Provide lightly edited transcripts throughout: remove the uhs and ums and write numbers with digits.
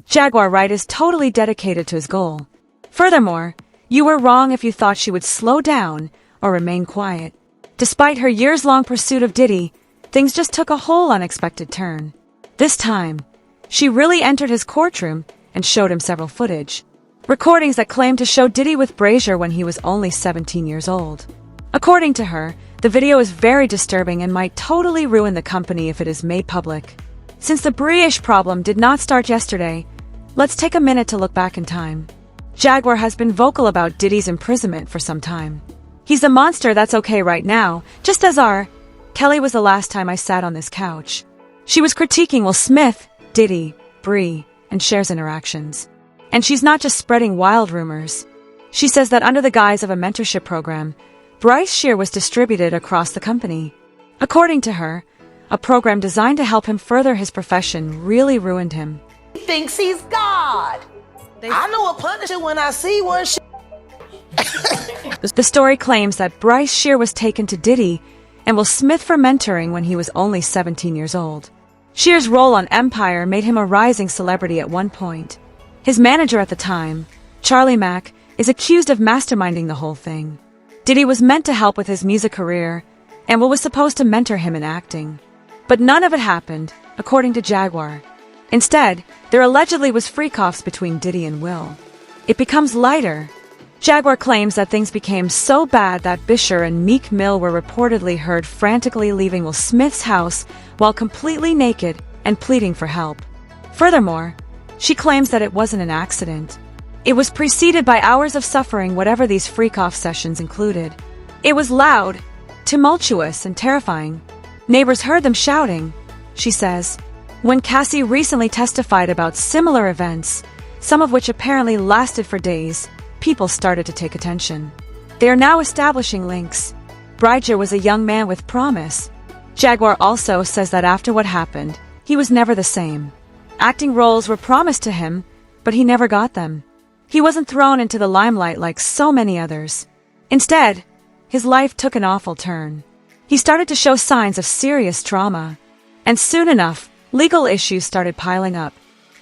Jaguar Wright is totally dedicated to his goal. Furthermore, you were wrong if you thought she would slow down or remain quiet. Despite her years-long pursuit of Diddy, things just took a whole unexpected turn. This time, she really entered his courtroom and showed him several footage. Recordings that claimed to show Diddy with Bryshere when he was only 17 years old. According to her, the video is very disturbing and might totally ruin the company if it is made public. Since the Bryshere problem did not start yesterday, let's take a minute to look back in time. Jaguar has been vocal about Diddy's imprisonment for some time. He's a monster that's okay right now, just as Kelly was the last time I sat on this couch. She was critiquing Will Smith, Diddy, Bree, and Cher's interactions. And she's not just spreading wild rumors. She says that under the guise of a mentorship program, Bryshere was distributed across the company. According to her, a program designed to help him further his profession really ruined him. He thinks he's God. I know a Punisher when I see one. The story claims that Bryshere was taken to Diddy and Will Smith for mentoring when he was only 17 years old. Cher's role on Empire made him a rising celebrity at one point. His manager at the time, Charlie Mack, is accused of masterminding the whole thing. Diddy was meant to help with his music career, and Will was supposed to mentor him in acting. But none of it happened, according to Jaguar. Instead, there allegedly was freak-offs between Diddy and Will. It becomes lighter. Jaguar claims that things became so bad that Bryshere and Meek Mill were reportedly heard frantically leaving Will Smith's house while completely naked and pleading for help. Furthermore, she claims that it wasn't an accident. It was preceded by hours of suffering, whatever these freak-off sessions included. It was loud, tumultuous, and terrifying. Neighbors heard them shouting, she says. When Cassie recently testified about similar events, some of which apparently lasted for days, people started to take attention. They are now establishing links. Bryshere was a young man with promise. Jaguar also says that after what happened, he was never the same. Acting roles were promised to him, but he never got them. He wasn't thrown into the limelight like so many others. Instead, his life took an awful turn. He started to show signs of serious trauma. And soon enough, legal issues started piling up.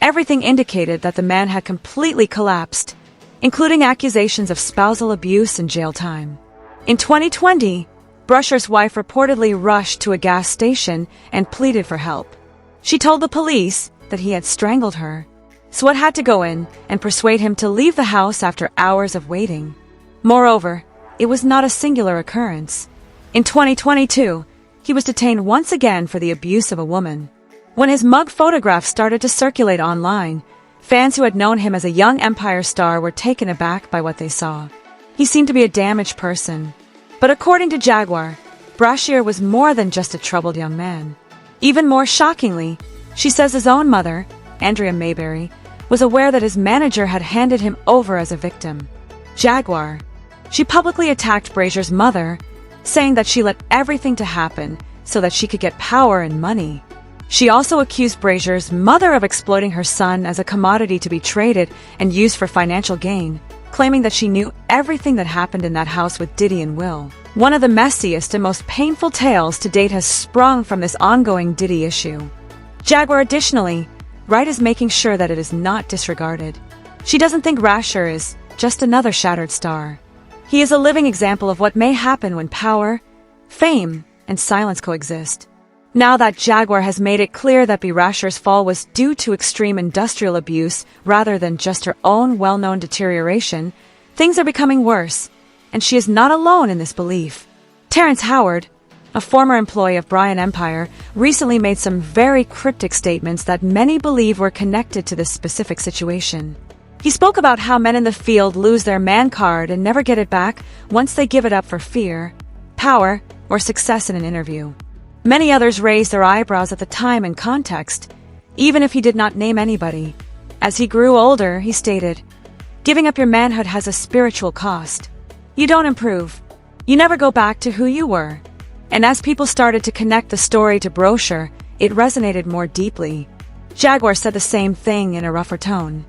Everything indicated that the man had completely collapsed, including accusations of spousal abuse and jail time. In 2020, Bryshere's wife reportedly rushed to a gas station and pleaded for help. She told the police that he had strangled her. Swat had to go in and persuade him to leave the house after hours of waiting. Moreover, it was not a singular occurrence. In 2022, he was detained once again for the abuse of a woman. When his mug photographs started to circulate online, fans who had known him as a young Empire star were taken aback by what they saw. He seemed to be a damaged person. But according to Jaguar, Bryshere was more than just a troubled young man. Even more shockingly, she says his own mother, Andrea Mayberry, was aware that his manager had handed him over as a victim. Jaguar. She publicly attacked Bryshere's mother, saying that she let everything to happen so that she could get power and money. She also accused Bryshere's mother of exploiting her son as a commodity to be traded and used for financial gain, claiming that she knew everything that happened in that house with Diddy and Will. One of the messiest and most painful tales to date has sprung from this ongoing Diddy issue. Jaguar additionally, Wright is making sure that it is not disregarded. She doesn't think Bryshere is just another shattered star. He is a living example of what may happen when power, fame, and silence coexist. Now that Jaguar has made it clear that Bryshere's fall was due to extreme industrial abuse rather than just her own well-known deterioration, things are becoming worse, and she is not alone in this belief. Terrence Howard, a former employee of Bryan Empire, recently made some very cryptic statements that many believe were connected to this specific situation. He spoke about how men in the field lose their man card and never get it back once they give it up for fear, power, or success in an interview. Many others raised their eyebrows at the time and context, even if he did not name anybody. As he grew older, he stated, "Giving up your manhood has a spiritual cost. You don't improve. You never go back to who you were." And as people started to connect the story to Bryshere, it resonated more deeply. Jaguar said the same thing in a rougher tone.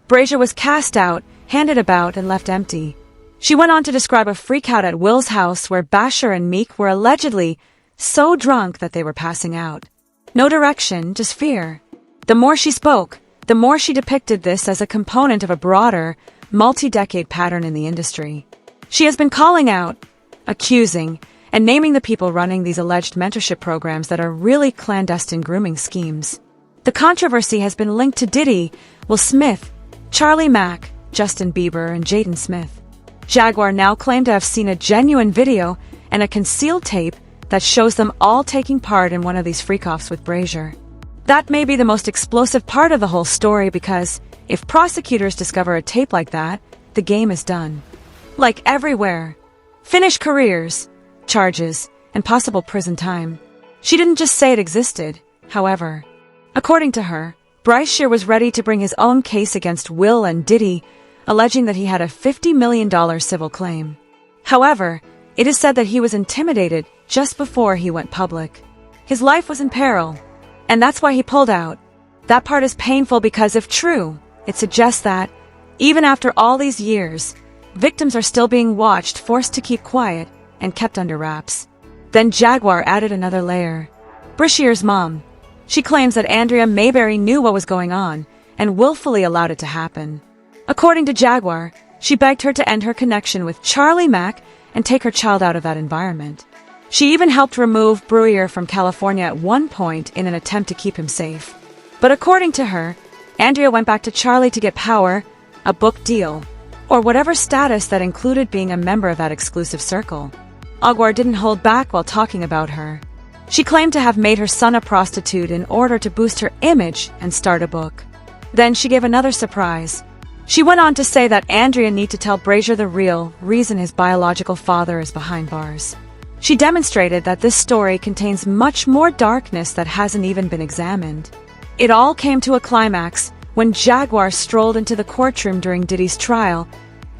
Bryshere was cast out, handed about, and left empty. She went on to describe a freakout at Will's house where Bryshere and Meek were allegedly so drunk that they were passing out. No direction, just fear. The more she spoke, the more she depicted this as a component of a broader, multi-decade pattern in the industry. She has been calling out, accusing, and naming the people running these alleged mentorship programs that are really clandestine grooming schemes. The controversy has been linked to Diddy, Will Smith, Charlie Mack, Justin Bieber, and Jaden Smith. Jaguar now claim to have seen a genuine video and a concealed tape that shows them all taking part in one of these freak-offs with Bryshere. That may be the most explosive part of the whole story because if prosecutors discover a tape like that, the game is done. Like everywhere. Finish careers, charges, and possible prison time. She didn't just say it existed, however. According to her, Bryshere was ready to bring his own case against Will and Diddy, alleging that he had a $50 million civil claim. However, it is said that he was intimidated just before he went public. His life was in peril, and that's why he pulled out. That part is painful because if true, it suggests that, even after all these years, victims are still being watched, forced to keep quiet, and kept under wraps. Then Jaguar added another layer. Bryshere's mom. She claims that Andrea Mayberry knew what was going on and willfully allowed it to happen. According to Jaguar, she begged her to end her connection with Charlie Mack and take her child out of that environment. She even helped remove Bryshere from California at one point in an attempt to keep him safe. But according to her, Andrea went back to Charlie to get power, a book deal, or whatever status that included being a member of that exclusive circle. Jaguar didn't hold back while talking about her. She claimed to have made her son a prostitute in order to boost her image and start a book. Then she gave another surprise. She went on to say that Andrea need to tell Bryshere the real reason his biological father is behind bars. She demonstrated that this story contains much more darkness that hasn't even been examined. It all came to a climax when Jaguar strolled into the courtroom during Diddy's trial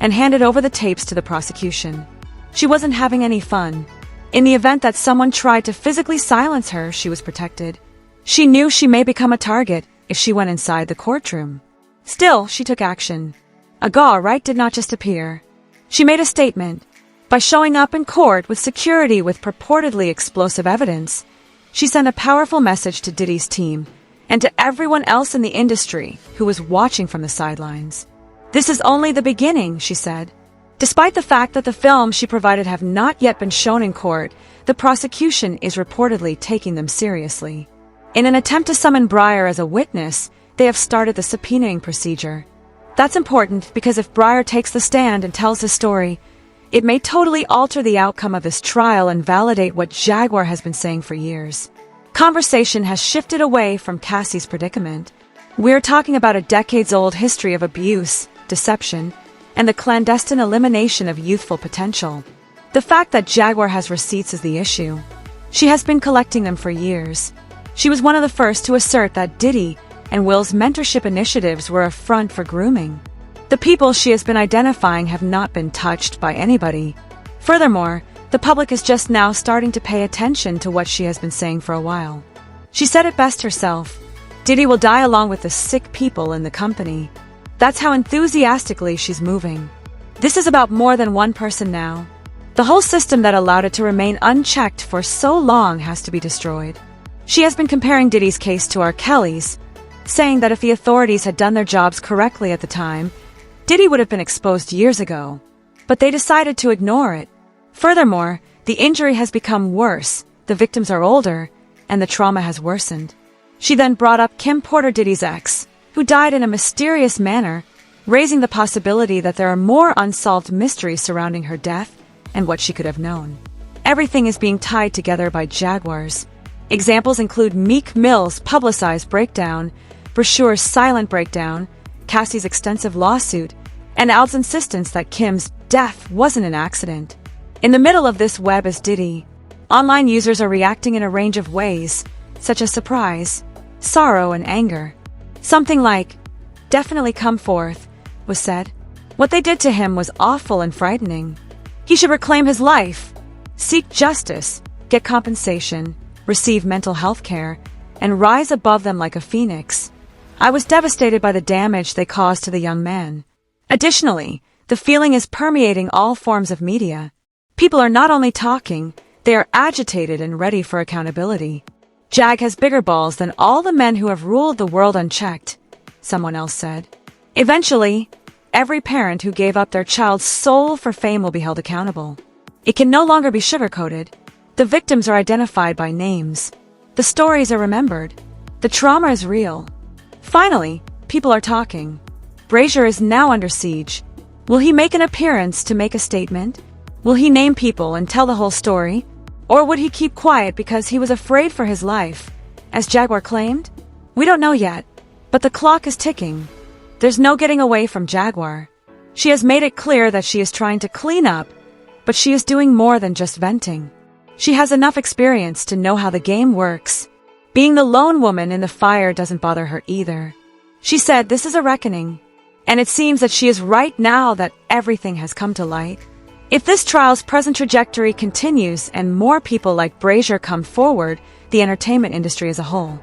and handed over the tapes to the prosecution. She wasn't having any fun. In the event that someone tried to physically silence her, she was protected. She knew she may become a target if she went inside the courtroom. Still, she took action. Jaguar Wright did not just appear. She made a statement. By showing up in court with security with purportedly explosive evidence, she sent a powerful message to Diddy's team and to everyone else in the industry who was watching from the sidelines. This is only the beginning, she said. Despite the fact that the films she provided have not yet been shown in court, the prosecution is reportedly taking them seriously. In an attempt to summon Bryshere as a witness, they have started the subpoenaing procedure. That's important because if Bryshere takes the stand and tells his story, it may totally alter the outcome of this trial and validate what Jaguar has been saying for years. Conversation has shifted away from Cassie's predicament. We're talking about a decades-old history of abuse, deception, and the clandestine elimination of youthful potential. The fact that Jaguar has receipts is the issue. She has been collecting them for years. She was one of the first to assert that Diddy and Will's mentorship initiatives were a front for grooming. The people she has been identifying have not been touched by anybody. Furthermore, the public is just now starting to pay attention to what she has been saying for a while. She said it best herself. Diddy will die along with the sick people in the company. That's how enthusiastically she's moving. This is about more than one person now. The whole system that allowed it to remain unchecked for so long has to be destroyed. She has been comparing Diddy's case to R. Kelly's, saying that if the authorities had done their jobs correctly at the time, Diddy would have been exposed years ago. But they decided to ignore it. Furthermore, the injury has become worse, the victims are older, and the trauma has worsened. She then brought up Kim Porter, Diddy's ex, who died in a mysterious manner, raising the possibility that there are more unsolved mysteries surrounding her death and what she could have known. Everything is being tied together by Jaguars. Examples include Meek Mill's publicized breakdown, Bryshere's silent breakdown, Cassie's extensive lawsuit, and Al's insistence that Kim's death wasn't an accident. In the middle of this web is Diddy. Online users are reacting in a range of ways, such as surprise, sorrow, and anger. Something like, "Definitely come forth," was said. What they did to him was awful and frightening. He should reclaim his life, seek justice, get compensation, receive mental health care, and rise above them like a phoenix. I was devastated by the damage they caused to the young man. Additionally, the feeling is permeating all forms of media. People are not only talking, they are agitated and ready for accountability. Jag has bigger balls than all the men who have ruled the world unchecked. someone else said. Eventually, every parent who gave up their child's soul for fame will be held accountable. It can no longer be sugarcoated. The victims are identified by names. The stories are remembered. The trauma is real. Finally, people are talking. Bryshere is now under siege. Will he make an appearance to make a statement? Will he name people and tell the whole story? Or would he keep quiet because he was afraid for his life, as Jaguar claimed? We don't know yet, but the clock is ticking. There's no getting away from Jaguar. She has made it clear that she is trying to clean up, but she is doing more than just venting. She has enough experience to know how the game works. Being the lone woman in the fire doesn't bother her either. She said this is a reckoning, and it seems that she is right now that everything has come to light. If this trial's present trajectory continues and more people like Bryshere come forward, the entertainment industry as a whole